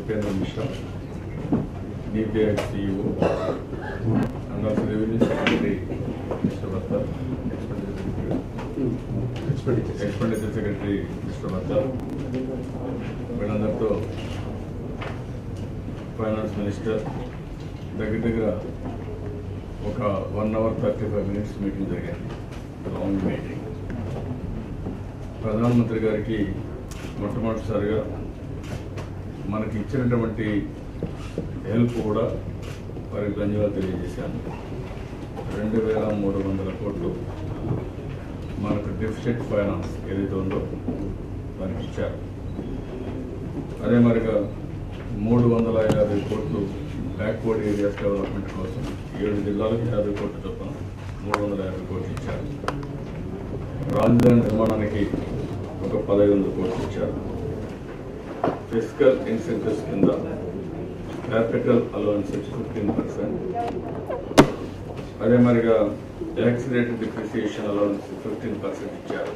Upendra Mishra, DPI CEO, and also Revenue Secretary, Mr. Vattar, Expenditure Secretary, Mr. Vattar, వీళ్ళందరితో finance minister దగ్గర ఒక 1 hour 35 minutes meeting జరిగింది. Long meeting. ప్రధానమంత్రి గారికి మొట్టమొదటిసారిగా మనకి ఇచ్చినటువంటి హెల్ప్ కూడా వారికి ధన్యవాదాలు తెలియజేశాను. 2300 కోట్లు మనకు డెఫిసిట్ ఫైనాన్స్ ఏదైతే ఉందో వారికి ఇచ్చారు. అదే మరిగా 350 కోట్లు బ్యాక్వర్డ్ ఏరియాస్ డెవలప్మెంట్ కోసం 7 జిల్లాలకు 50 కోట్లు చొప్పున 350 కోట్లు ఇచ్చారు. రాజధాని నిర్మాణానికి ఒక 1500 కోట్లు ఇచ్చారు. ఫిస్కల్ ఇన్సెంటివ్స్ కింద క్యాపిటల్ అలవెన్సెస్ 15%, అదే మరిగా యాక్సిడెంట్ డిప్రిసియేషన్ అలవెన్స్ 15% ఇచ్చారు.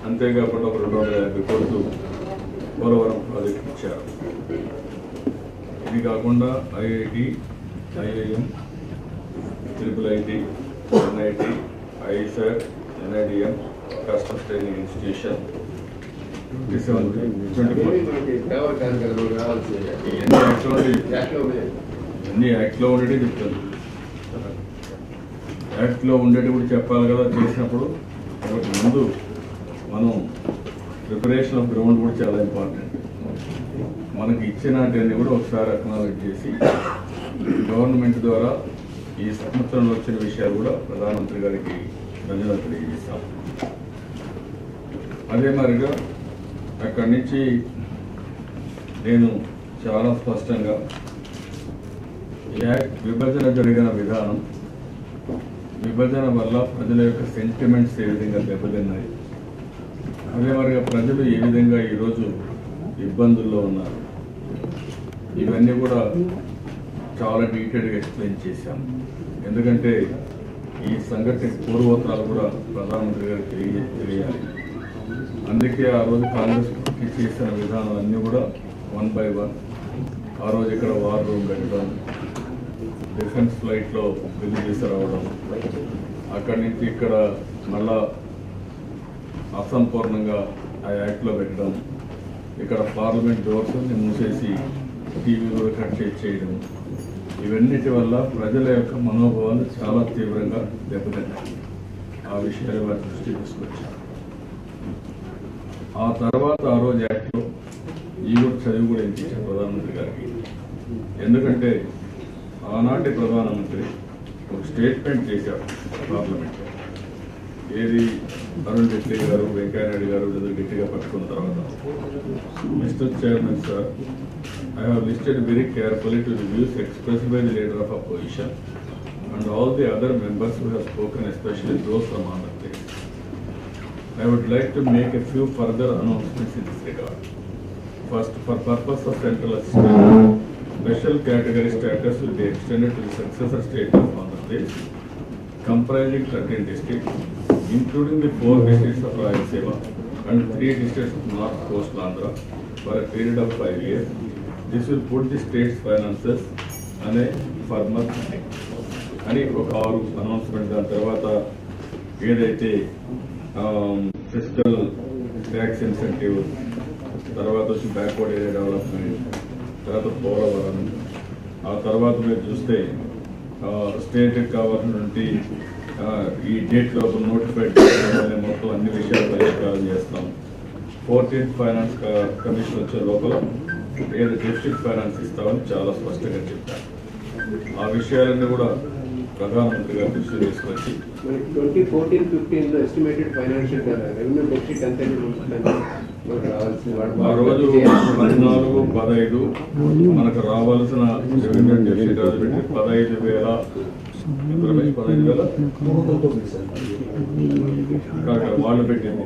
అంతేకాకుండా ఒక 250 కోట్లు పోలవరం ప్రాజెక్ట్ ఇచ్చారు. ఇది కాకుండా IIT, IIM, IIIT, NIT, ISER, NIDM, customs training institution, అన్ని యాక్ట్లో ఉండేవి చెప్తాను. యాక్ట్లో ఉండేటి కూడా చెప్పాలి కదా చేసినప్పుడు. కాబట్టి ముందు మనం ప్రిపరేషన్ ఆఫ్ గ్రౌండ్ కూడా చాలా ఇంపార్టెంట్. మనకి ఇచ్చినవన్నీ కూడా ఒకసారి అక్నాలెడ్జ్ చేసి గవర్నమెంట్ ద్వారా ఈ సంవత్సరంలో వచ్చిన విషయాలు కూడా ప్రధానమంత్రి గారికి ధన్యవాదాలు తెలియజేస్తాం. అదే మరిగా అక్కడి నుంచి నేను చాలా స్పష్టంగా విభజన జరిగిన విధానం, విభజన వల్ల ప్రజల యొక్క సెంటిమెంట్స్ ఏ విధంగా దెబ్బతిన్నాయి, అదే మరిగా ప్రజలు ఏ విధంగా ఈరోజు ఇబ్బందుల్లో ఉన్నారు, ఇవన్నీ కూడా చాలా డీటెయిల్గా ఎక్స్ప్లెయిన్ చేశాం. ఎందుకంటే ఈ సంఘటన పూర్వోత్తరాలు కూడా ప్రధానమంత్రి గారికి తెలియాలి. అందుకే ఆ రోజు కాంగ్రెస్ చేసిన విధానాలన్నీ కూడా 1 by 1 ఆ రోజు ఇక్కడ వార్ రూమ్ పెట్టడం, డిఫెన్స్ ఫ్లైట్లో బిల్లు తీసుకురావడం, అక్కడి నుంచి ఇక్కడ మళ్ళా అసంపూర్ణంగా ఆ యాక్ట్లో పెట్టడం, ఇక్కడ పార్లమెంట్ డోర్స్ అన్ని మూసేసి టీవీ కూడా కట్ చేయడం, ఇవన్నిటి వల్ల ప్రజల యొక్క మనోభావాలు చాలా తీవ్రంగా దెబ్బతిన్నాయి. ఆ విషయాలు వారి దృష్టి తీసుకొచ్చారు. ఆ తర్వాత ఆ రోజు యాక్ట్లో ఈ కూడా చదివి కూడా ఇచ్చారు ప్రధానమంత్రి గారికి. ఎందుకంటే ఆనాటి ప్రధానమంత్రి ఒక స్టేట్మెంట్ చేశారు పార్లమెంట్లో. ఏది అరుణ్ జైట్లీ గారు, వెంకయ్యనాయుడు గారు గట్టిగా పట్టుకున్న తర్వాత, mister chairman sir, I have listed very carefully to the views expressed by the leader of opposition and all the other members who have spoken, especially those from Andhra Pradesh. I would like to make a few further announcements in this regard. First, for purpose of central assistance, special category status will be extended to the successor state of Andhra Pradesh, comprising 13 districts, including the 4 districts of Rayalaseema and 3 districts of North Coastal Andhra, for a period of 5 years. This will put the state's finances on a firmer footing. అని ఒక 6 announcement. దాని తర్వాత ఏదైతే fiscal tax incentive, తర్వాత వచ్చి backward area development, తర్వాత పోలవరం, ఆ తర్వాత మీరు చూస్తే స్టేట్కి కావాల్సినటువంటి ఈ డేట్ లోపల నోటిఫైడ్ మొత్తం అన్ని విషయాలు పరిష్కారం చేస్తాం. 14th ఫైనాన్స్ కమిషన్ వచ్చే లోపల ఏదో డిస్ట్రిక్ట్ ఫైనాన్స్ ఇస్తామని చాలా స్పష్టంగా చెప్పారు. ఆ విషయాలన్నీ కూడా ప్రధానమంత్రి గారు దృష్టి తీసుకొచ్చి 2014-15 ఎస్టిమేటెడ్ ఫైనాన్షియల్ రెవెన్యూ డెఫిసిట్ అంతే ఆ రోజు 14-15 మనకు రావాల్సిన రెవెన్యూ డెఫిసిట్ 15,000 వాళ్ళు పెట్టింది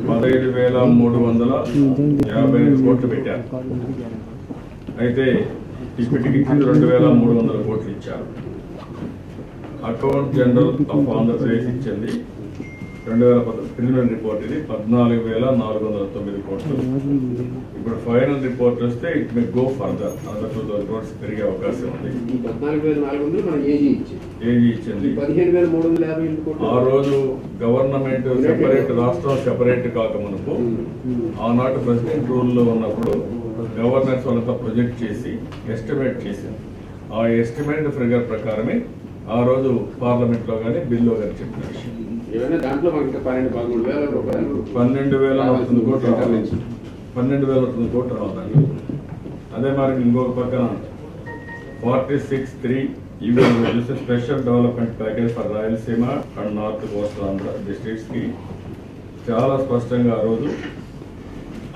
15,355 కోట్లు పెట్టారు. అయితే ఇప్పటికి 2,300 కోట్లు ఇచ్చారు. అకౌంట్ జనరల్ ఆఫ్ ఆంధ్రప్రదేశ్ ఇచ్చింది ప్రిలిమినరీ రిపోర్ట్ ఇది 14,409 కోట్లు. ఇప్పుడు ఫైనల్ రిపోర్ట్ వస్తే it may go further, another 2,000 crores పెరిగే అవకాశం ఉంది. ఈ 14,400 మనం ఏజీ ఇచ్చింది. 15,358 కోట్లు. ఆ రోజు గవర్నమెంట్ సెపరేట్, రాష్ట్రం సెపరేట్ కాకమునుపు ఆనాటి ప్రెసిడెంట్ రూల్ లో ఉన్నప్పుడు గవర్నర్స్ వాళ్ళతో ప్రొజెక్ట్ చేసి ఎస్టిమేట్ చేసింది. ఆ ఎస్టిమేట్ ఫిగర్ ప్రకారమే ఆ రోజు పార్లమెంట్ లో కానీ బిల్లో కానీ చెప్పిన విషయం. ఏమైనా దాంట్లో మనకి 12,000-13,000 రూపాయలు 12,000 కోట్లు రావాలి. 12,000 కోట్లు రావాలి. అదే మరి ఇంకొక పక్కన 46(3) ఇవి చూస్తే special development package for Rayalaseema and north coastal Andhra districts కి చాలా స్పష్టంగా ఆ రోజు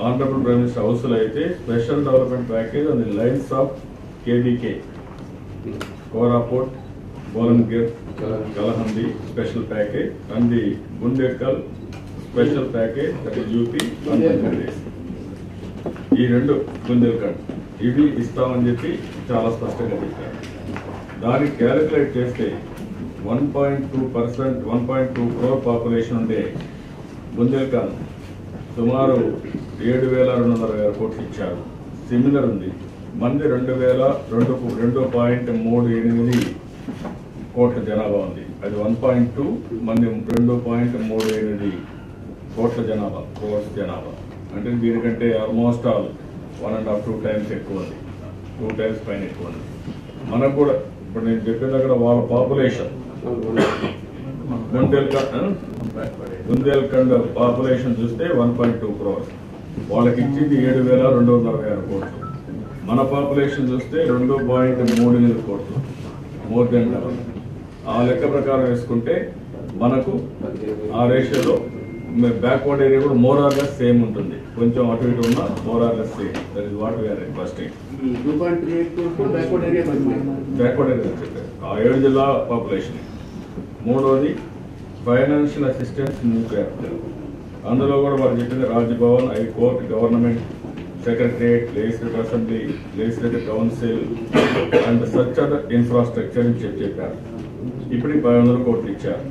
ఆనరబుల్ ప్రైమ్ మినిస్టర్ హౌస్ లో అయితే special development package on the lines of KBK, Koraput, Bolangir, Kalahandi special package and the Bundelkhand special package that is UP Andhra Pradesh. ఈ రెండు బుందేల్ఖండ్ ఇవి ఇస్తామని చెప్పి చాలా స్పష్టంగా చెప్పారు. దానికి క్యాలిక్యులేట్ చేస్తే 1.2%, 1.2 crore పాపులేషన్ ఉండే బుందేల్ఖండ్ సుమారు 7,260 కోట్లు ఇచ్చారు. సిమిలర్ ఉంది మంది 2,238 కోట్ల జనాభా ఉంది. అది 1.2 మంది 2.38 కోట్ల జనాభా, క్రోర్స్ జనాభా. అంటే దీనికంటే ఆల్మోస్ట్ ఆల్ 1.5-2 times ఎక్కువ ఉంది, 2 times పైన ఎక్కువ ఉంది. మనకు కూడా ఇప్పుడు నేను చెప్పిన దగ్గర వాళ్ళ పాపులేషన్ బుందేల్ఖండ్ పాపులేషన్ చూస్తే 1.2 crores, వాళ్ళకి ఇచ్చింది 7,266 కోట్లు. మన పాపులేషన్ చూస్తే 2.38 కోట్లు, మోర్ దెన్ డబల్. ఆ లెక్క ప్రకారం వేసుకుంటే మనకు ఆ రేషియోలో బ్యాక్వర్డ్ ఏరియా కూడా మోర్ ఆర్ లెస్ సేమ్ ఉంటుంది. కొంచెం అటు ఇటు ఉన్న more or less same. That is what we are requesting. Backward area చెప్పారు ఆ 7 జిల్లా పాపులేషన్. మూడవది ఫైనాన్షియల్ అసిస్టెన్స్ న్యూక్లియర్, అందులో కూడా వారు చెప్పింది Raj Bhavan, high court, government secretariat, legislative assembly, legislative council and such other infrastructure అని చెప్పారు. ఇప్పుడు 500 కోట్లు ఇచ్చారు.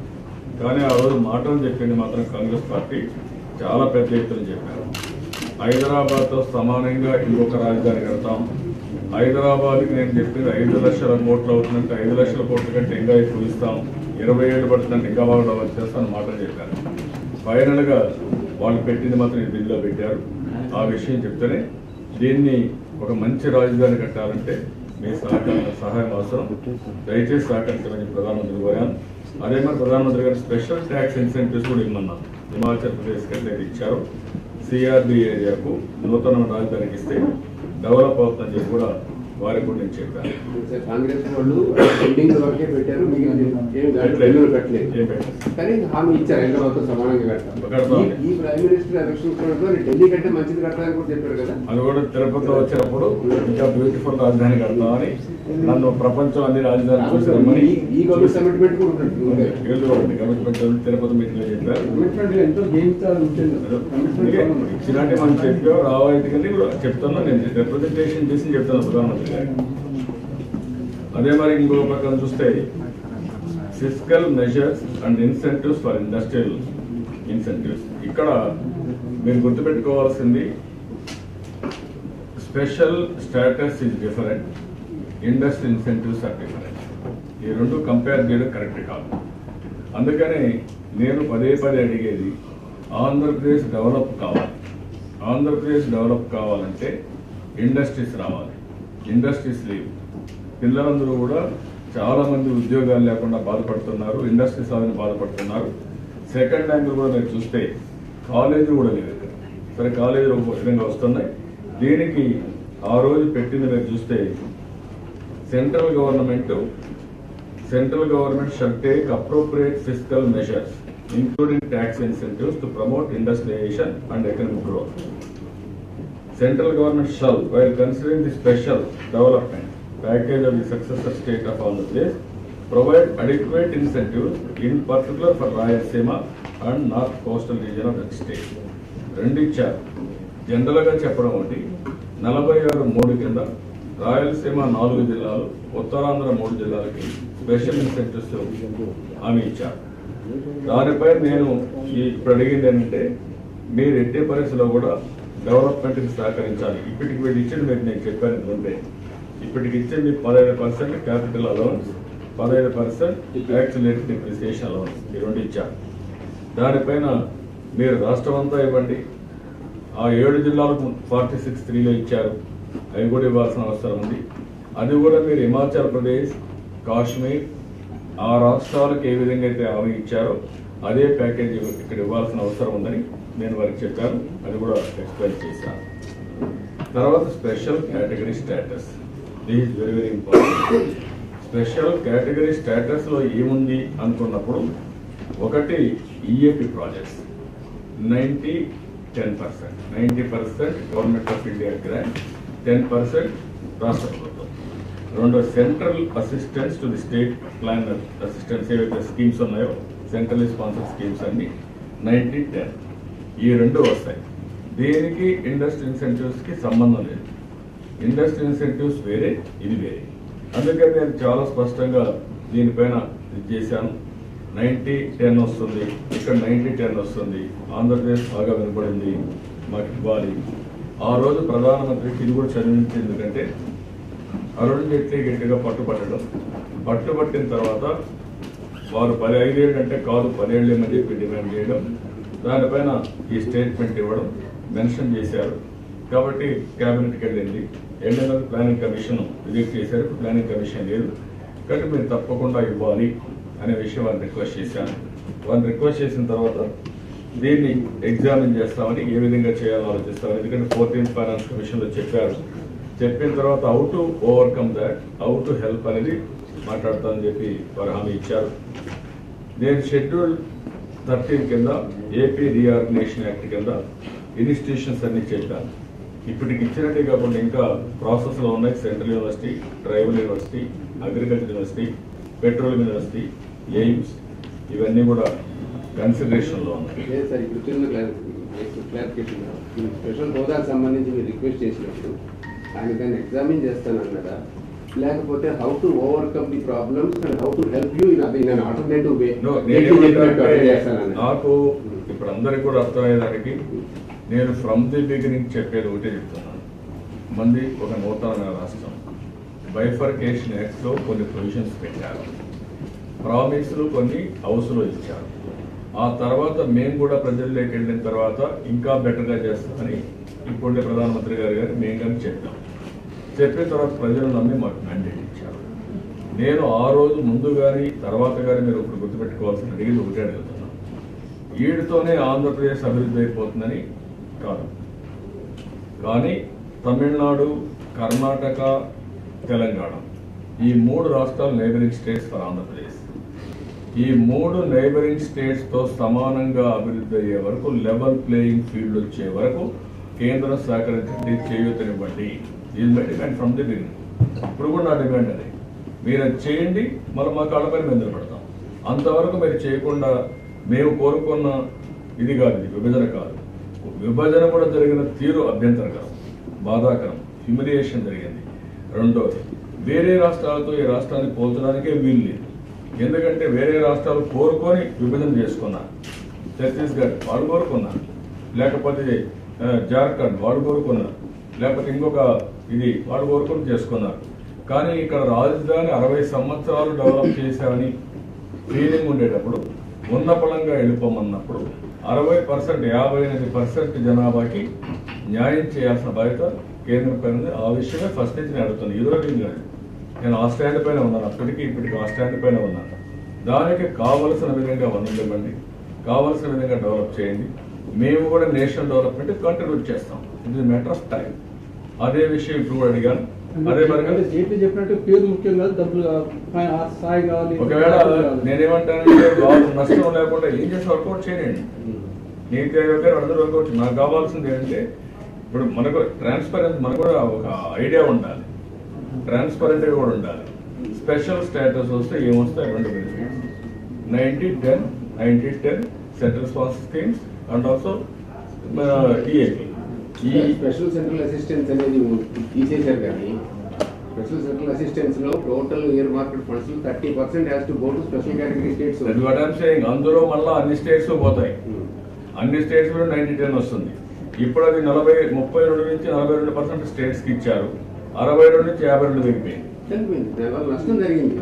కానీ ఆ రోజు మాటలు చెప్పింది మాత్రం కాంగ్రెస్ పార్టీ చాలా పెద్ద ఎత్తున చెప్పారు. హైదరాబాద్తో సమానంగా ఇంకొక రాజధాని కడతాం. హైదరాబాద్కి నేను చెప్పింది 5 లక్షల కోట్లు అవుతుందంటే 5 లక్షల కోట్ల కంటే ఇంకా ఎక్కువ ఇస్తాం, 27 పడుతుందంటే ఇంకా బాగా డెవలప్ చేస్తామని మాటలు చెప్పారు. ఫైనల్గా వాళ్ళు పెట్టింది మాత్రం ఈ బిల్లులో పెట్టారు. ఆ విషయం చెప్తేనే దీన్ని ఒక మంచి రాజధాని కట్టాలంటే మీ సహాయం అవసరం. దయచేసి సహకరించమని ప్రధానమంత్రి కోరాను. అదే మరి ప్రధానమంత్రి గారు స్పెషల్ ట్యాక్స్ ఇన్సెంటివ్స్ కూడా ఇమ్మన్నారు. హిమాచల్ ప్రదేశ్ కంటే ఇచ్చారు. సిఆర్డి ఏరియాకు నూతన రాజధానికి ఇస్తే డెవలప్ అవుతుందని చెప్పి కూడా వారికి కూడా నేను చెప్పాను. కాంగ్రెస్ వాళ్ళు పెండింగ్ వరకే పెట్టారు, కానీ హామీ ఇచ్చారు హైదరాబాద్ తో సమానంగా కట్టాలి. ఈ ప్రైమ్ మినిస్టర్ ఎలక్షన్ ఢిల్లీ కంటే మంచిది కట్టాలని కూడా చెప్పారు కదా. అది కూడా తిరుపతిలో వచ్చినప్పుడు ఇంకా బ్యూటిఫుల్ రాజధాని కడతామని నన్ను ప్రపంచం అన్ని రాజధాని చూసామని ఈ గవర్నమెంట్ కమిట్మెంట్ కూడా ఉంటుంది. కమిట్మెంట్ తిరుపతి మీటింగ్ లో చెప్పారు. ఇచ్చినట్టు మనం చెప్పాం రావాలి చెప్తున్నా, నేను రిప్రజెంటేషన్ చేసి చెప్తాను ప్రధానమంత్రి గారు. అదే మరి ఇంకొక ప్రకారం చూస్తే fiscal measures and incentives for industrial incentives. ఇక్కడ మీరు గుర్తుపెట్టుకోవాల్సింది special status is different, industry incentives are different. ఈ రెండు కంపేర్ చేయడం కరెక్ట్ కాదు. అందుకని నేను పదే అడిగేది ఆంధ్రప్రదేశ్ డెవలప్ కావాలి. ఆంధ్రప్రదేశ్ డెవలప్ కావాలంటే ఇండస్ట్రీస్ రావాలి. ఇండస్ట్రీస్ లేవు. పిల్లలందరూ కూడా చాలా మంది ఉద్యోగాలు లేకుండా బాధపడుతున్నారు, ఇండస్ట్రీస్ అని బాధపడుతున్నారు. సెకండ్ యాంగిల్ కూడా మీరు చూస్తే కాలేజీలు కూడా లేదు. సరే కాలేజీలు ఒక విధంగా వస్తున్నాయి. దీనికి ఆ రోజు పెట్టింది మీరు చూస్తే central government shall take appropriate fiscal measures including tax incentives to promote industrialization and economic growth. Central government shall, while considering the special development package of the successor state of Andhra Pradesh, provide adequate incentives, in particular for Rayalaseema and North Coastal region of that state. రెండు ఇచ్చారు. జనరల్గా చెప్పడం ఒకటి 46(3) కింద రాయలసీమ 4 జిల్లాలు, ఉత్తరాంధ్ర 3 జిల్లాలకి special incentives హామీ ఇచ్చారు. దానిపై నేను ఇప్పుడు అడిగింది ఏంటంటే మీరు ఎట్టి పరిస్థితుల్లో కూడా డెవలప్మెంట్కి సహకరించాలి. ఇప్పటికి వీళ్ళు ఇచ్చింది మీరు నేను చెప్పాను ఎందుకంటే ఇప్పటికి ఇచ్చింది 15% capital allowance, 15% accelerated depreciation allowance, ఈ రెండు ఇచ్చారు. దానిపైన మీరు రాష్ట్రం అంతా ఇవ్వండి. ఆ 7 జిల్లాలకు 46(3)లో ఇచ్చారు, అవి కూడా ఇవ్వాల్సిన అవసరం ఉంది. అది కూడా మీరు హిమాచల్ ప్రదేశ్, కాశ్మీర్ ఆ రాష్ట్రాలకు ఏ విధంగా అయితే హామీ ఇచ్చారో అదే ప్యాకేజ్ ఇక్కడ ఇవ్వాల్సిన అవసరం ఉందని నేను వారికి చెప్పాను. అది కూడా ఎక్స్ప్లెయిన్ చేశాను. తర్వాత special category status, this is very very important. Special category స్టేటస్లో ఏముంది అనుకున్నప్పుడు ఒకటి EAP projects 90% government of India grant, 10% రాష్ట్ర ప్రభుత్వం. రెండు central assistance to the state plan assistance ఏవైతే స్కీమ్స్ ఉన్నాయో సెంట్రల్ స్పాన్సర్ స్కీమ్స్ అన్ని 90-10 ఈ రెండు వస్తాయి. దీనికి ఇండస్ట్రీ ఇన్సెంటివ్స్కి సంబంధం లేదు. ఇండస్ట్రీ ఇన్సెంటివ్స్ వేరే, ఇది వేరే. అందుకని నేను చాలా స్పష్టంగా దీనిపైన ఇది చేశాను. 90-10 వస్తుంది, ఇక్కడ 90-10 వస్తుంది. ఆంధ్రప్రదేశ్ బాగా వినపడింది, మాకు ఇవ్వాలి. ఆ రోజు ప్రధానమంత్రికి ఇది కూడా చదివించింది. ఎందుకంటే అరుణ్ జైట్లీ గట్టిగా పట్టుబట్టిన తర్వాత వారు 15 ఏళ్ళు అంటే కాదు 10 ఏళ్ళు అని చెప్పి డిమాండ్ చేయడం, దానిపైన ఈ స్టేట్మెంట్ ఇవ్వడం మెన్షన్ చేశారు. కాబట్టి క్యాబినెట్కి వెళ్ళింది. వెళ్ళిన ప్లానింగ్ కమిషన్ విజిట్ చేశారు. ప్లానింగ్ కమిషన్ లేదు, కాబట్టి మీరు తప్పకుండా ఇవ్వాలి అనే విషయం వారిని రిక్వెస్ట్ చేశాను. వారిని రిక్వెస్ట్ చేసిన తర్వాత దీన్ని ఎగ్జామిన్ చేస్తామని, ఏ విధంగా చేయాలో ఆలోచిస్తామని. ఎందుకంటే 14th ఫైనాన్స్ కమిషన్లో చెప్పారు. చెప్పిన తర్వాత how to overcome that, how to help అనేది మాట్లాడతామని చెప్పి వారు హామీ ఇచ్చారు. నేను షెడ్యూల్ 13 కింద ఏపీ రీఆర్గనైజేషన్ యాక్ట్ కింద ఇన్స్టిట్యూషన్స్ అన్ని చెప్పాను. ఇప్పటికి ఇచ్చినట్టే కాకుండా ఇంకా ప్రాసెస్లో ఉన్నాయి. Central university, tribal university, agriculture university, petroleum university, AIIMS, ఇవన్నీ కూడా కన్సిడరేషన్లో ఉన్నాయి. సార్ ఇప్పుడు చిన్న క్లారిఫికేషన్, స్పెషల్ హోదాకు సంబంధించి మీరు రిక్వెస్ట్ చేసినప్పుడు ఆయన దాన్ని ఎగ్జామిన్ చేస్తానన్నారా, లేకపోతే how to overcome the problems and how to help you in alternative way? నాకు ఇప్పుడు అందరికి కూడా అర్థమయ్యేదానికి నేను ఫ్రమ్ ది బిగినింగ్ చెప్పేది ఒకటే చెప్తున్నాను. మంది ఒక నూతన రాష్ట్రం, బైఫర్కేషన్ యాక్ట్లో కొన్ని ప్రొవిజన్స్ పెట్టారు, ప్రామిస్లు కొన్ని హౌస్లో ఇచ్చారు. ఆ తర్వాత మేము కూడా ప్రజల్లోకి వెళ్ళిన తర్వాత ఇంకా బెటర్గా చేస్తామని ఇప్పుడే ప్రధానమంత్రి గారు మేము కానీ చెప్పాం. చెప్పిన తర్వాత ప్రజలు నమ్మి మాకు మ్యాండేట్ ఇచ్చారు. నేను ఆ రోజు ముందు కానీ తర్వాత కానీ మీరు ఇప్పుడు గుర్తుపెట్టుకోవాల్సిన అడిగింది ఒకటే అడుగుతున్నాను. వీడితోనే ఆంధ్రప్రదేశ్ అభివృద్ధి అయిపోతుందని కాదు, కానీ తమిళనాడు, కర్ణాటక, తెలంగాణ ఈ 3 రాష్ట్రాలు నైబరింగ్ స్టేట్స్ ఫర్ ఆంధ్రప్రదేశ్. ఈ 3 నైబరింగ్ స్టేట్స్తో సమానంగా అభివృద్ధి అయ్యే వరకు, లెవెల్ ప్లేయింగ్ ఫీల్డ్ వచ్చే వరకు కేంద్రం సహకరించండి, చేయూతనివ్వండి. ఇది my demand from the beginning. ఇప్పుడు కూడా నా డిమాండ్ అది. మీరు అది చేయండి, మళ్ళీ మా కాళ్ళపైన మీద నిలబడతాం. అంతవరకు మీరు చేయకుండా మేము కోరుకున్న ఇది కాదు, ఇది విభజన కాదు. విభజన కూడా జరిగిన తీరు అభ్యంతరకరం, బాధాకరం, హ్యూమిలియేషన్ జరిగింది. రెండోది, వేరే రాష్ట్రాలతో ఈ రాష్ట్రాన్ని పోల్చడానికే వీలు లేదు. ఎందుకంటే వేరే రాష్ట్రాలు కోరుకొని విభజన చేసుకున్నారు. ఛత్తీస్గఢ్ వాడు కోరుకున్నారు, లేకపోతే జార్ఖండ్ వాడు కోరుకున్నారు, లేకపోతే ఇంకొక ఇది వాడు కోరుకొని చేసుకున్నారు. కానీ ఇక్కడ రాజధాని 60 సంవత్సరాలు డెవలప్ చేశామని ఫీలింగ్ ఉండేటప్పుడు, ఉన్న పళంగా వెళ్ళిపోమన్నప్పుడు 60%, 58% జనాభాకి న్యాయం చేయాల్సిన బాధ్యత కేంద్రం పైన. ఆ విషయమే ఫస్ట్ నుంచి నేను అడుగుతాను. ఈ రోజు కాదు, నేను ఆ స్టాండ్ పైన ఉన్నాను, అప్పటికి ఇప్పటికి ఆ స్టాండ్ పైన ఉన్నాను. దానికి కావలసిన విధంగా వనరులు, కావలసిన విధంగా డెవలప్ చేయండి. మేము కూడా నేషనల్ డెవలప్మెంట్ కంట్రిబ్యూట్ చేస్తాం. It is matter of time. అదే విషయం ఇప్పుడు కూడా అడిగాను. అదే మరి చెప్పినట్టు పేరు ముఖ్యం కాదు, డబ్బులు సాయం కావాలి. ఒకవేళ నేనేమంటానంటే వాళ్ళు నష్టం లేకుండా ఏం చేసి వర్కౌట్ చేయండి. నీతి ఆయోగ్ గారు అందరూ వర్కౌట్. నాకు కావాల్సింది ఏంటంటే ఇప్పుడు మనకు ట్రాన్స్పరెన్స్, మనకు కూడా ఒక ఐడియా ఉండాలి, ట్రాన్స్పరెంట్గా కూడా ఉండాలి. స్పెషల్ స్టేటస్ వస్తే ఏమొస్తాయి? 2 benefits, 90-10 central sponsor schemes and also EAP. ఈ స్పెషల్ సెంట్రల్ అసిస్టెన్స్ అనేది తీసేశారు, కానీ స్పెషల్ సెంట్రల్ అసిస్టెన్స్ లో total year market funds 30% has to go to special category states. That what I'm saying. అందులో మళ్ళీ అన్ని స్టేట్స్ పోతాయి. అన్ని స్టేట్స్ కూడా 90-10 వస్తుంది. ఇప్పుడు అది 32 నుంచి 42% స్టేట్స్ కి ఇచ్చారు. 62 నుంచి 52 దిగిపోయింది. నష్టం జరిగింది.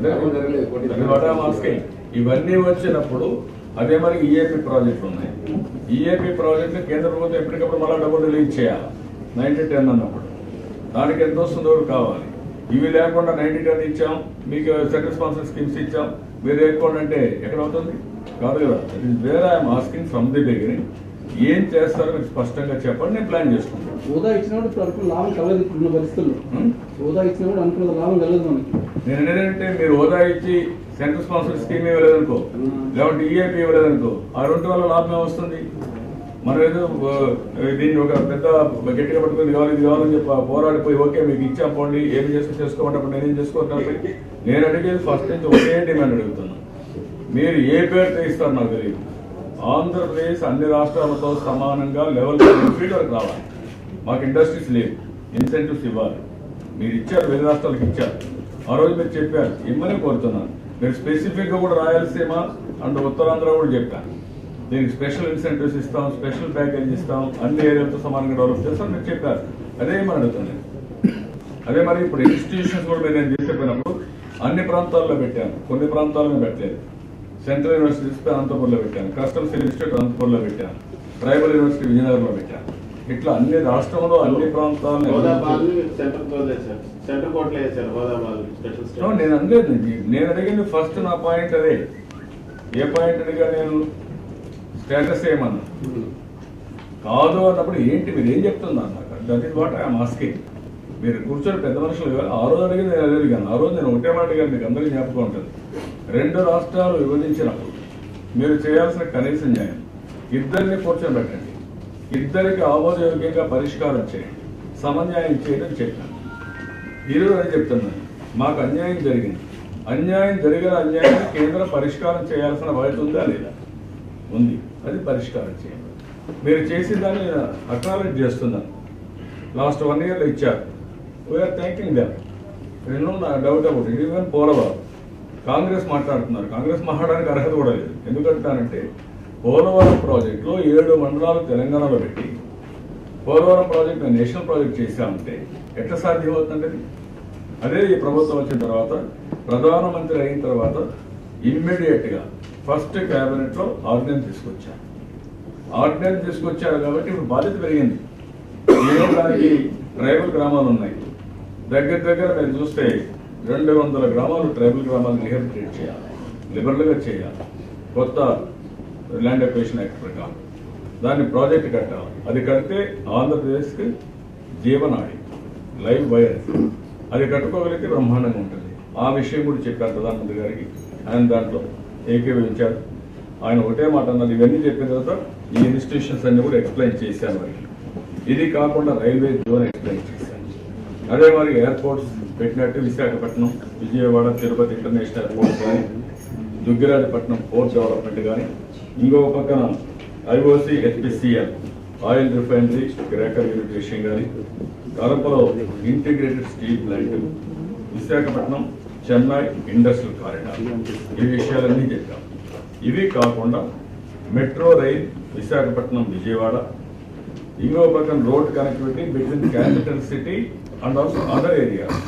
ఇవన్నీ వచ్చినప్పుడు అదే మరి ఈఏపీ ప్రాజెక్టులు ఉన్నాయి. ఈఏపీ ప్రాజెక్టులు కేంద్ర ప్రభుత్వం ఎప్పటికప్పుడు మళ్ళీ డబ్బులు రిలీజ్ చేయాలి. 90-10 అన్నప్పుడు దానికి ఎంత వస్తుందో కావాలి. ఇవి లేకుండా 90-10 ఇచ్చాం, మీకు సెంట్రల్ స్పాన్సర్ స్కీమ్స్ ఇచ్చాం, మీరు ఎక్కువ అంటే ఎక్కడ అవుతుంది? కాదు కదా. That is where I'm asking from the beginning. ఏం చేస్తారో మీరు స్పష్టంగా చెప్పండి, నేను ప్లాన్ చేసుకుంటాను. హోదా ఇచ్చినప్పుడు ఇప్పుడు అనుకున్న లాభం కలగదు. ఇప్పుడున్న పరిస్థితుల్లో హోదా ఇచ్చినప్పుడు అనుకున్న లాభం కలగదు మనకి. నేను ఏంటంటే మీరు హోదా ఇచ్చి సెంట్రల్ స్పాన్సర్ స్కీమ్ ఇవ్వలేదనుకో, లేకుంటే ఈఏపీ ఇవ్వలేదనుకో, ఆ 2 వల్ల లాభం ఏమొస్తుంది? మనం ఏదో దీన్ని ఒక పెద్ద గట్టిగా పట్టుకుని ఇది కావాలని చెప్పి పోరాడిపోయి ఓకే మీకు ఇచ్చాపోండి, ఏమి చేసుకోమంటే నేనేం చేసుకోవాలి. నేను అడిగేది ఫస్ట్ నుంచి ఒకే డిమాండ్ అడుగుతున్నాను. మీరు ఏ పేరుతో ఇస్తారు నాకు తెలియదు. ఆంధ్రప్రదేశ్ అన్ని రాష్ట్రాలతో సమానంగా లెవెల్ ఫీల్డ్ వరకు రావాలి. మాకు ఇండస్ట్రీస్ లేవు, ఇన్సెంటివ్స్ ఇవ్వాలి. మీరు ఇచ్చారు, వేరే రాష్ట్రాలకు ఇచ్చారు. ఆ రోజు మీరు చెప్పారు, ఇమ్మని కోరుతున్నాను. మీరు స్పెసిఫిక్గా కూడా రాయలసీమ అండ్ ఉత్తరాంధ్ర కూడా చెప్పారు. దీనికి స్పెషల్ ఇన్సెంటివ్స్ ఇస్తాం, స్పెషల్ ప్యాకేజ్ ఇస్తాం, అన్ని ఏరియాలతో సమానంగా డెవలప్ చేస్తాం మీరు చెప్పారు. అదే మరి అడుగుతున్నాను. అదే మరి ఇప్పుడు ఇన్స్టిట్యూషన్స్ కూడా మీరు నేను తీసుకుపోయినప్పుడు అన్ని ప్రాంతాల్లో పెట్టాను, కొన్ని ప్రాంతాల్లో పెట్టలేదు. సెంట్రల్ యూనివర్సిటీస్ అనంతపూర్లో పెట్టాను, కస్టమ్స్ ఇన్స్టిట్యూట్ అనంతపూర్లో పెట్టాను, ట్రైబల్ యూనివర్సిటీ విజయనగరంలో పెట్టాను. ఇట్లా అన్ని రాష్ట్రంలో అన్ని ప్రాంతాలను నేను అనలేదు. నేను అడిగింది ఫస్ట్ నా పాయింట్ అదే. ఏ పాయింట్ అడిగా నేను? స్టేటస్ ఏమన్నా కాదు అన్నప్పుడు ఏంటి మీరు ఏం చెప్తున్నారు నాకు? That is what I'm asking. మీరు కూర్చొని పెద్ద మనుషులు కాదు. ఆ రోజు అడిగింది నేను అదే అడిగాను. ఆ రోజు నేను ఒకటే మాట అడిగాను, మీకు అందరికీ జ్ఞాపకం ఉంటుంది. 2 రాష్ట్రాలు విభజించినప్పుడు మీరు చేయాల్సిన కనీస న్యాయం, ఇద్దరిని కూర్చొని పెట్టండి, ఇద్దరికి ఆమోదయోగ్యంగా పరిష్కారం చేయండి, సమన్యాయం చేయడం చెప్పాను. ఈరోజు అని చెప్తున్నాను, మాకు అన్యాయం జరిగింది. అన్యాయం జరిగిన అన్యాయాన్ని కేంద్రం పరిష్కారం చేయాల్సిన బాధ్యత ఉందా లేదా? ఉంది. అది పరిష్కారం చేయండి. మీరు చేసిన దాన్ని నేను అక్నాలెడ్జ్ చేస్తున్నాను. లాస్ట్ 1 yearలో ఇచ్చారు. We are thanking them. నేను నా doubt about it. Even Polavaram Congress మాట్లాడుతున్నారు. కాంగ్రెస్ మాట్లాడడానికి అర్హత కూడా లేదు. ఎందుకంటానంటే పోలవరం ప్రాజెక్టులో 7 మండలాలు తెలంగాణలో పెట్టి పోలవరం ప్రాజెక్ట్ నేషనల్ ప్రాజెక్ట్ చేశామంటే ఎట్లా సాధ్యమవుతుందంటే, అదే ఈ ప్రభుత్వం వచ్చిన తర్వాత ప్రధానమంత్రి అయిన తర్వాత ఇమ్మీడియట్ గా ఫస్ట్ కేబినెట్ లో ఆర్డినెన్స్ తీసుకొచ్చారు కాబట్టి ఇప్పుడు బాధ్యత పెరిగింది. దానికి ట్రైబల్ గ్రామాలు ఉన్నాయి. దగ్గర మీరు చూస్తే 200 గ్రామాలు ట్రైబల్ గ్రామాలు రీహాబిలిటేట్ చేయాలి, లిబరల్ గా చేయాలి. కొత్త ల్యాండ్ అక్విజిషన్ యాక్ట్ ప్రకారం దాన్ని ప్రాజెక్ట్ కట్టాలి. అది కడితే ఆంధ్రప్రదేశ్కి జీవనాడి, లైవ్ వైర్, అది కట్టుకోగలిగితే బ్రహ్మాండంగా ఉంటుంది. ఆ విషయం కూడా చెప్పారు ప్రధానమంత్రి గారికి. ఆయన దాంట్లో ఏకీభవించారు. ఆయన ఒకటే మాట అన్నారు, ఇవన్నీ చెప్పిన తర్వాత ఈ ఇన్స్టిట్యూషన్స్ అన్ని కూడా ఎక్స్ప్లెయిన్ చేశాను వారికి. ఇది కాకుండా రైల్వే జోన్ ఎక్స్ప్లెయిన్ చేశాను. అదే మరి ఎయిర్పోర్ట్స్ పెట్టినట్టు విశాఖపట్నం, విజయవాడ, తిరుపతి ఇంటర్నేషనల్ ఎయిర్పోర్ట్స్ కానీ, దుగ్గిరాజపట్నం పోర్ట్ డెవలప్మెంట్ కానీ, ఇంకో పక్కన IOC HPCL oil refinery cracker unit విషయం కానీ, కడపలో integrated steel plant, Visakhapatnam Chennai industrial corridor, ఈ విషయాలన్నీ చెప్పాం. ఇవి కాకుండా మెట్రో రైల్ విశాఖపట్నం విజయవాడ, ఇంకో పక్కన road connectivity between capital city and also other areas,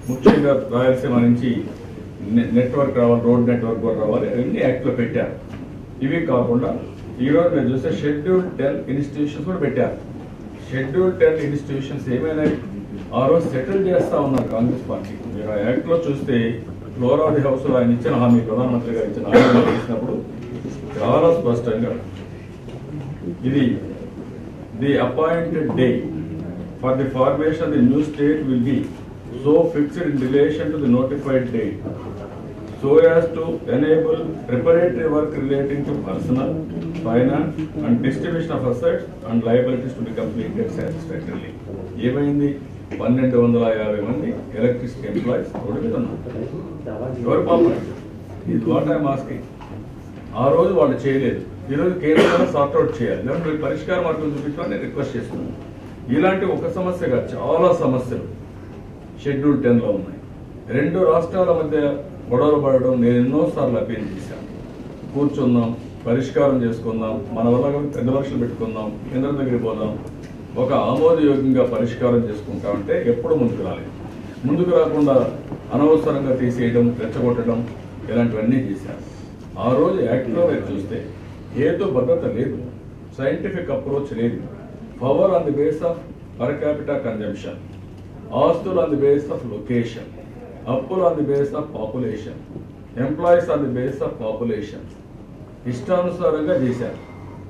ముఖ్యంగా రాయలసీమ నుంచి నెట్వర్క్ రావాలి, రోడ్ నెట్వర్క్ కూడా రావాలి, అవన్నీ యాక్ట్లో పెట్టారు. ఇవి కాకుండా ఈరోజు మీరు చూస్తే షెడ్యూల్ 10 ఇన్స్టిట్యూషన్స్ కూడా పెట్టారు. షెడ్యూల్ 10 ఇన్స్టిట్యూషన్స్ ఏమైనా ఆ రోజు సెటిల్ చేస్తా ఉన్నారు కాంగ్రెస్ పార్టీ. మీరు ఆ యాక్ట్ లో చూస్తే ఫ్లోరాది హౌస్ లో ఆయన ఇచ్చిన హామీ, ప్రధానమంత్రి గారు ఇచ్చిన హామీ చేసినప్పుడు చాలా స్పష్టంగా ఇది the appointed day for the formation of the new state will be so fixed in relation to the notified date so as to enable preparatory work relating to personal, finance and distribution of assets and liabilities to be completed satisfactorily. ఏమైంది? 1250 మంది electricity employees road మీద ఉన్నారు. ఎవరు పాపం? ఇది what I'm asking. ఆ రోజు వాళ్ళు చేయలేదు, ఈరోజు కేంద్రంలో సార్ట్అవుట్ చేయాలి. లేకపోతే మీరు పరిష్కార మార్గం చూపించమని నేను రిక్వెస్ట్ చేస్తున్నాను. ఇలాంటి ఒక సమస్య కాదు, చాలా సమస్యలు షెడ్యూల్ 10లో ఉన్నాయి. రెండు రాష్ట్రాల మధ్య గొడవలు పడడం నేను ఎన్నోసార్లు అపీల్ చేశాను. కూర్చుందాం, పరిష్కారం చేసుకుందాం, మన వల్ల పెద్ద లక్ష్యాలు పెట్టుకుందాం, కేంద్రం దగ్గరికి పోదాం, ఒక ఆమోదయోగ్యంగా పరిష్కారం చేసుకుంటామంటే ఎప్పుడు ముందుకు రాలేదు. ముందుకు రాకుండా అనవసరంగా తీసేయడం, రెచ్చగొట్టడం ఇలాంటివన్నీ చేశారు. ఆ రోజు యాక్ట్లో చూస్తే హేతుబద్ధత లేదు, సైంటిఫిక్ అప్రోచ్ లేదు. Power on the base of per capita consumption, ఆస్తులు on the base of location, అప్పులు on the base of population, employees on the base of population ఇష్టానుసారంగా చేశారు.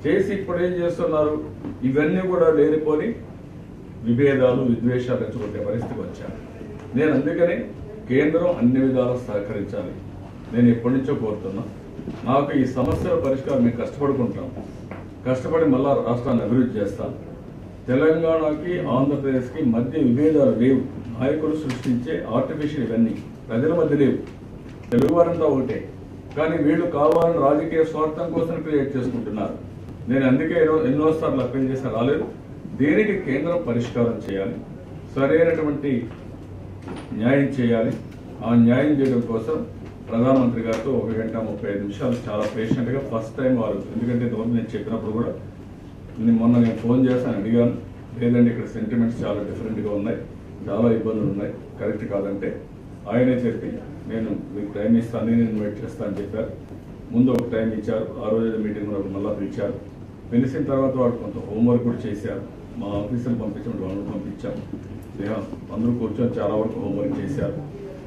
చేసి ఇప్పుడు ఏం చేస్తున్నారు? ఇవన్నీ కూడా లేనిపోని విభేదాలు, విద్వేషాలు రెచ్చగొట్టే పరిస్థితికి వచ్చారు. నేను అందుకనే కేంద్రం అన్ని విధాలు సహకరించాలి. నేను ఎప్పటి నుంచో కోరుతున్నా. నాకు ఈ సమస్యల పరిష్కారం మేము కష్టపడుకుంటాం, కష్టపడి మళ్ళా రాష్ట్రాన్ని అభివృద్ధి చేస్తాం. తెలంగాణకి ఆంధ్రప్రదేశ్కి మధ్య విభేదాలు లేవు. నాయకులు సృష్టించే ఆర్టిఫిషియల్ ఇవన్నీ ప్రజల మధ్య లేవు. తెలుగువారంతా ఒకటే, కానీ వీళ్ళు కావాలని రాజకీయ స్వార్థం కోసం క్రియేట్ చేసుకుంటున్నారు. నేను అందుకే ఎన్నోసార్లు అప్పీల్ చేసి రాలేదు. దేనికి కేంద్రం పరిష్కారం చేయాలి, సరైనటువంటి న్యాయం చేయాలి. ఆ న్యాయం చేయడం కోసం ప్రధానమంత్రి గారితో 1 గంట 35 నిమిషాలు చాలా పేషెంట్గా ఫస్ట్ టైం వారు, ఎందుకంటే ఇంతకుముందు నేను చెప్పినప్పుడు కూడా మొన్న నేను ఫోన్ చేశాను, అడిగాను, లేదండి ఇక్కడ సెంటిమెంట్స్ చాలా డిఫరెంట్గా ఉన్నాయి, చాలా ఇబ్బందులు ఉన్నాయి, కరెక్ట్ కాదంటే ఆయనే చెప్పి నేను మీకు టైం ఇస్తాను, నేను ఇన్వైట్ చేస్తాను అని చెప్పారు. ముందు ఒక టైం ఇచ్చారు, ఆ రోజు మీటింగ్ మళ్ళీ పిలిచారు. పిలిచిన తర్వాత వాళ్ళు కొంత హోంవర్క్ కూడా చేశారు. మా ఆఫీసులు పంపించడం వాళ్ళు పంపించాము. అందరూ కూర్చొని చాలా వరకు హోంవర్క్ చేశారు.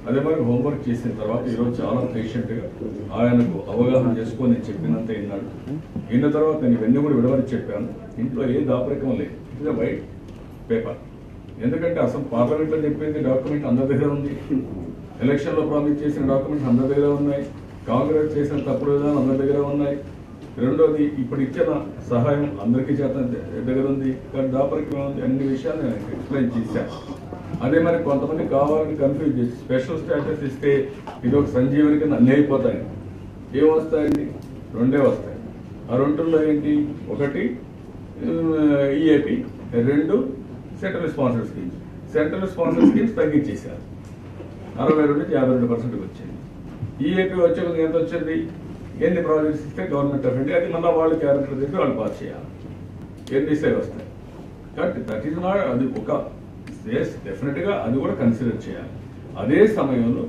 అదే మరి హోంవర్క్ చేసిన తర్వాత ఈరోజు చాలా పేషెంట్గా ఆయనకు అవగాహన చేసుకొని నేను చెప్పినంత విన్నాడు. విన్న తర్వాత నేను ఇవన్నీ కూడా విడవని చెప్పాను. ఇంట్లో ఏ దాపరికం లేదు, ఇది వైట్ పేపర్. ఎందుకంటే అసలు పార్లమెంట్లో చెప్పింది డాక్యుమెంట్ అందరి దగ్గర ఉంది, ఎలక్షన్లో ప్రామిస్ చేసిన డాక్యుమెంట్స్ అందరి దగ్గర ఉన్నాయి, కాంగ్రెస్ చేసిన తప్పుడు విధానం అందరి దగ్గర ఉన్నాయి. రెండోది ఇప్పుడు ఇచ్చిన సహాయం అందరికీ చేత దగ్గర ఉంది, కానీ దాపరికం ఉంది. అన్ని విషయాలు నేను ఎక్స్ప్లెయిన్ చేశాను. అదే మరి కొంతమంది కావాలని కన్ఫ్యూజ్ చేసి స్పెషల్ స్టేటస్ ఇస్తే ఇది ఒక సంజీవని కింద అన్నీ అయిపోతాయి. ఏమొస్తాయండి? 2 వస్తాయి. ఆ 2లో ఏంటి? 1 EAP, 2 central sponsor schemes. Central sponsor schemes తగ్గించేశారు, 62 నుంచి 52% వచ్చింది. ఈఏపీ వచ్చే ఎంత వచ్చింది? ఎన్ని ప్రాజెక్ట్స్ ఇస్తే గవర్నమెంట్ ఆఫ్ ఇండియా, అది మళ్ళీ వాళ్ళు క్యారెక్టర్ చెప్పి వాళ్ళు పాస్ చేయాలి. ఎన్ని సేవ్ వస్తాయి? కాబట్టి దట్ ఈస్ నాట్, అది ఒక డెఫినెట్గా అది కూడా కన్సిడర్ చేయాలి. అదే సమయంలో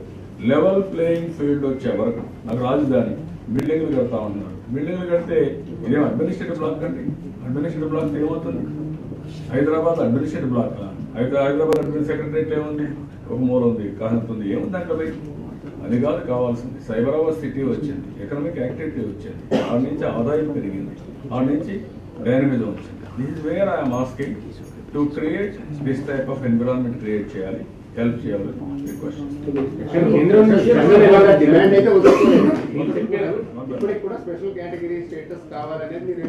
లెవెల్ ప్లేయింగ్ ఫీల్డ్ వచ్చే వరకు నాకు రాజధాని బిల్డింగ్లు కడతా ఉన్నారు. బిల్డింగ్లు కడితే ఇదేం అడ్మినిస్ట్రేటివ్ బ్లాక్ అంటే? అడ్మినిస్ట్రేటివ్ బ్లాక్ ఏమవుతుంది? Hyderabad administrative block, Hyderabad administrative secretariat ఏముంది? ఒక మూల ఉంది, కాహంత్ ఉంది, ఏముంది అక్కడ? అది కాదు కావాల్సింది. సైబరాబాద్ సిటీ వచ్చింది, ఎకనామిక్ యాక్టివిటీ వచ్చింది, ఆడ నుంచి ఆదాయం పెరిగింది, ఆడ నుంచి డైనమిజం వచ్చింది. This is where I'm asking to create this type of environment create చేయాలి, హెల్ప్ చేయాలి. డిమాండ్ అయితే ఇప్పటికి కూడా స్పెషల్ కేటగిరీ స్టేటస్ కావాలనేది మీరు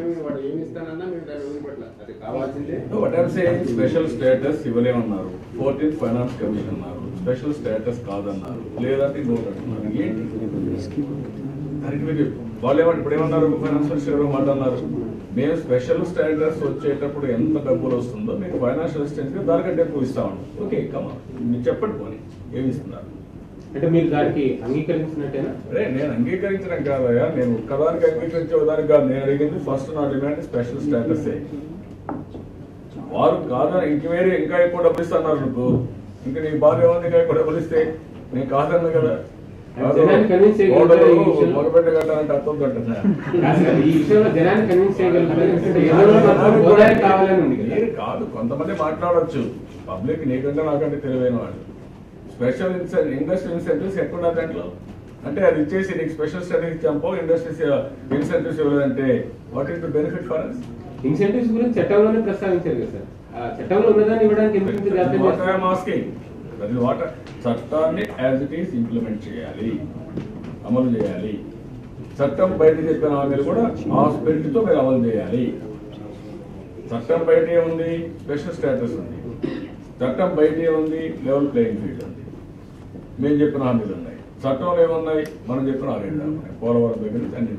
ఏమి ఇస్తానన్నా మీరు దాని పట్ల అది కావాల్సిందే. What I'm saying, special status ఇవ్వలేమన్నారు, 14th ఫైనాన్స్ కమిషన్ అన్నారు, స్పెషల్ స్టేటస్ కాదన్నారు, లేదంటే నోట్ అంటున్నారు. ఏంటి దానికి మీరు వాళ్ళు ఏమంటే ఇప్పుడు ఏమన్నారు? ఫైనాన్స్ మినిస్టర్ మాట అన్నారు, మేము స్పెషల్ స్టేటస్ వచ్చేటప్పుడు ఎంత డబ్బులు వస్తుందో మీకు ఫైనాన్షియల్ అసిస్టెన్స్ దానికంటే ఎక్కువ ఇస్తామండి. ఓకే కమా, మీరు చెప్పండి పోనీ ఏమి ఇస్తున్నారు అంటే మీరు దానికి అంగీకరించినట్టేనా? అరే నేను అంగీకరించడం కాదయా, నేను ఒక్కదానికి అంగీకరించే దానికి కాదు. నేను అడిగింది ఫస్ట్ నా డిమాండ్ స్పెషల్ స్టేటస్. వారు కాదని ఇంకా ఎక్కువ డబ్బులు ఇస్తున్నారు నువ్వు, ఇంకా నీకు బాధ ఏముంది? ఇంకా ఎక్కువ డబ్బులు ఇస్తే నేను కాదన్నా కదా. మొదలుపెట్టి కట్టాలంటే అర్థం కట్టినా కాదు. కొంతమంది మాట్లాడచ్చు, పబ్లిక్ నీకంటే నాకంటే తెలివైన వాళ్ళు. స్పెషల్ ఇండస్ట్రీ ఇన్సెంటివ్స్ ఎక్కడ దాంట్లో అంటే అది ఇచ్చేసి నీకు స్పెషల్ స్టడీస్ ఇచ్చాంపో ఇండస్ట్రీస్ ఇన్సెంటివ్స్ ఇవ్వలేదంటే what is the benefit for us? Incentives గురించి చట్టంలోనే ప్రస్తావించారు కదా సార్. చట్టంలో ఉన్నదాన్ని ఇవ్వడానికి చట్టాన్ని యాజ్ ఇట్ ఈస్ ఇంప్లిమెంట్ చేయాలి, అమలు చేయాలి. చట్టం బయట చెప్పిన హామీలు కూడా ఆ స్పిరిట్ తో మీరు అమలు చేయాలి. చట్టం బయటే ఉంది, స్పెషల్ స్టేటస్ ఉంది. చట్టం బయటే ఉంది, లెవెల్ ప్లేయింగ్ ఫీల్డ్ ఉంది. మేము చెప్పిన హామీలు ఉన్నాయి. చట్టంలో ఏమున్నాయి? మనం చెప్పిన హామీలు ఉన్నాయి. పోలవరం దగ్గర అన్ని